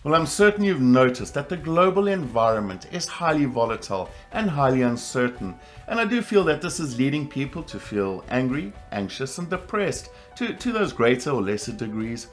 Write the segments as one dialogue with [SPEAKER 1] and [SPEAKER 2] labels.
[SPEAKER 1] Well, I'm certain you've noticed that the global environment is highly volatile and highly uncertain, and I do feel that this is leading people to feel angry, anxious, and depressed to those greater or lesser degrees.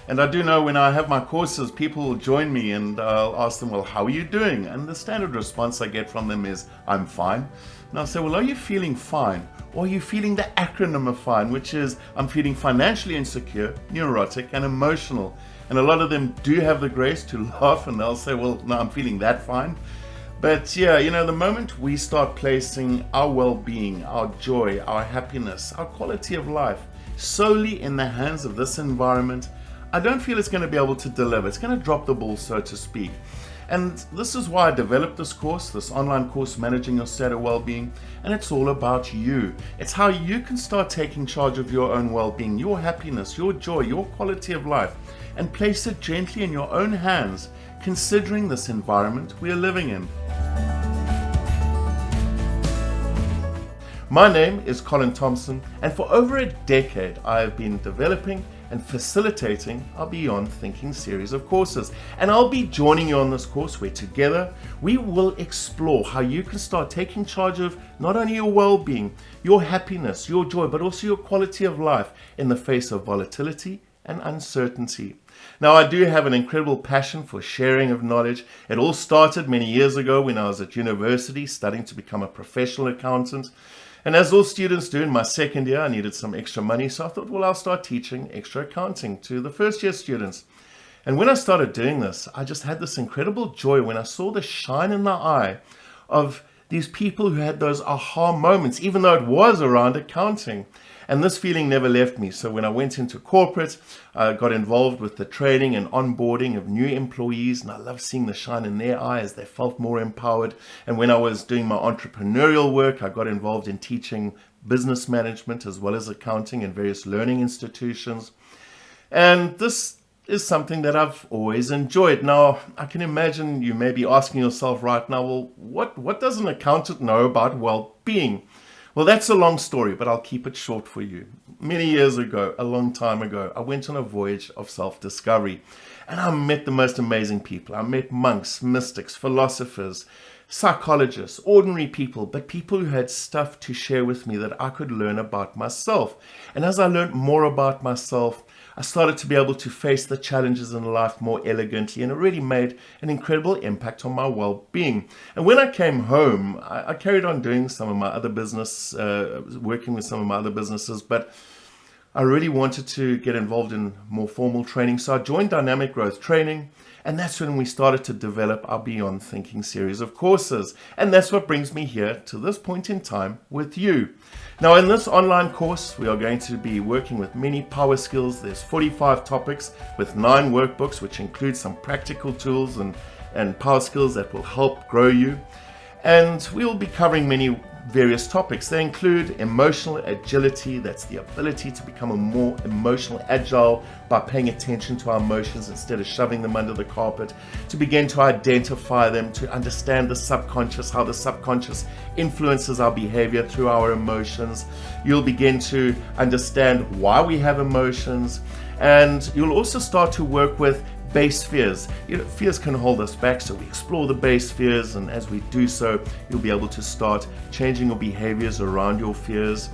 [SPEAKER 1] And I do know when I have my courses, people will join me and I'll ask them, well, how are you doing? And the standard response I get from them is, I'm fine. And I'll say, well, are you feeling fine? Or are you feeling the acronym of FINE, which is, I'm feeling financially insecure, neurotic, and emotional. And a lot of them do have the grace to laugh and they'll say, well, no, I'm feeling that fine. But yeah, the moment we start placing our well-being, our joy, our happiness, our quality of life solely in the hands of this environment, I don't feel it's going to be able to deliver. It's going to drop the ball, so to speak. And this is why I developed this course, this online course, Managing Your State of Wellbeing, and it's all about you. It's how you can start taking charge of your own well-being, your happiness, your joy, your quality of life, and place it gently in your own hands, considering this environment we are living in. My name is Colin Thompson, and for over a decade I have been developing and facilitating our Beyond Thinking series of courses. And I'll be joining you on this course where together we will explore how you can start taking charge of not only your well-being, your happiness, your joy, but also your quality of life in the face of volatility and uncertainty. Now, I do have an incredible passion for sharing of knowledge. It all started many years ago when I was at university studying to become a professional accountant. And as all students do, in my second year, I needed some extra money, so I thought, well, I'll start teaching extra accounting to the first year students. And when I started doing this, I just had this incredible joy when I saw the shine in the eye of these people who had those aha moments, even though it was around accounting. And this feeling never left me. So when I went into corporate, I got involved with the training and onboarding of new employees, and I loved seeing the shine in their eyes. They felt more empowered. And when I was doing my entrepreneurial work, I got involved in teaching business management as well as accounting in various learning institutions. And this is something that I've always enjoyed. Now, I can imagine you may be asking yourself right now, well, what does an accountant know about well-being? Well, that's a long story, but I'll keep it short for you. Many years ago, a long time ago, I went on a voyage of self-discovery, and I met the most amazing people. I met monks, mystics, philosophers, psychologists, ordinary people, but people who had stuff to share with me that I could learn about myself. And as I learned more about myself, I started to be able to face the challenges in life more elegantly, and it really made an incredible impact on my well-being. And when I came home, I carried on doing some of my other business, working with some of my other businesses, but I really wanted to get involved in more formal training. So I joined Dynamic Growth Training, and that's when we started to develop our Beyond Thinking series of courses. And that's what brings me here to this point in time with you. Now, in this online course, we are going to be working with many power skills. There's 45 topics with 9 workbooks, which include some practical tools and power skills that will help grow you. And we will be covering many various topics. They include emotional agility, that's the ability to become a more emotional agile by paying attention to our emotions instead of shoving them under the carpet, to begin to identify them, to understand the subconscious, how the subconscious influences our behavior through our emotions. You'll begin to understand why we have emotions, and you'll also start to work with base fears. Fears can hold us back, so we explore the base fears, and as we do so, you'll be able to start changing your behaviors around your fears.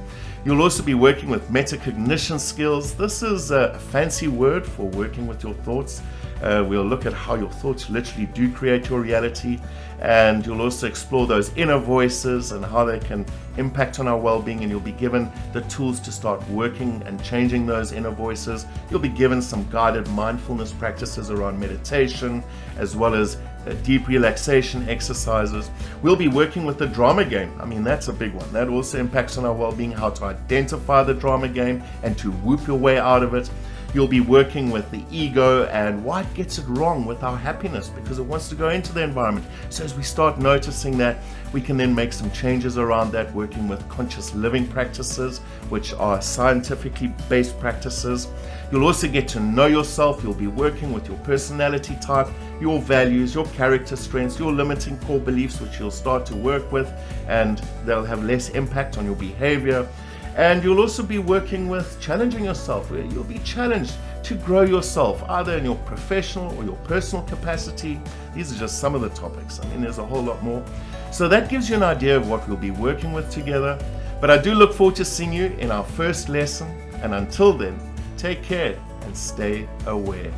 [SPEAKER 1] You'll also be working with metacognition skills. This is a fancy word for working with your thoughts. We'll look at how your thoughts literally do create your reality, and you'll also explore those inner voices and how they can impact on our well-being, and you'll be given the tools to start working and changing those inner voices. You'll be given some guided mindfulness practices around meditation, as well as deep relaxation exercises. We'll be working with the drama game. I mean, that's a big one. That also impacts on our well-being, how to identify the drama game and to whoop your way out of it. You'll be working with the ego and why it gets it wrong with our happiness, because it wants to go into the environment. So as we start noticing that, we can then make some changes around that, working with conscious living practices, which are scientifically based practices. You'll also get to know yourself. You'll be working with your personality type, your values, your character strengths, your limiting core beliefs, which you'll start to work with, and they'll have less impact on your behavior. And you'll also be working with challenging yourself, where you'll be challenged to grow yourself, either in your professional or your personal capacity. These are just some of the topics. I mean, there's a whole lot more. So that gives you an idea of what we'll be working with together. But I do look forward to seeing you in our first lesson. And until then, take care and stay aware.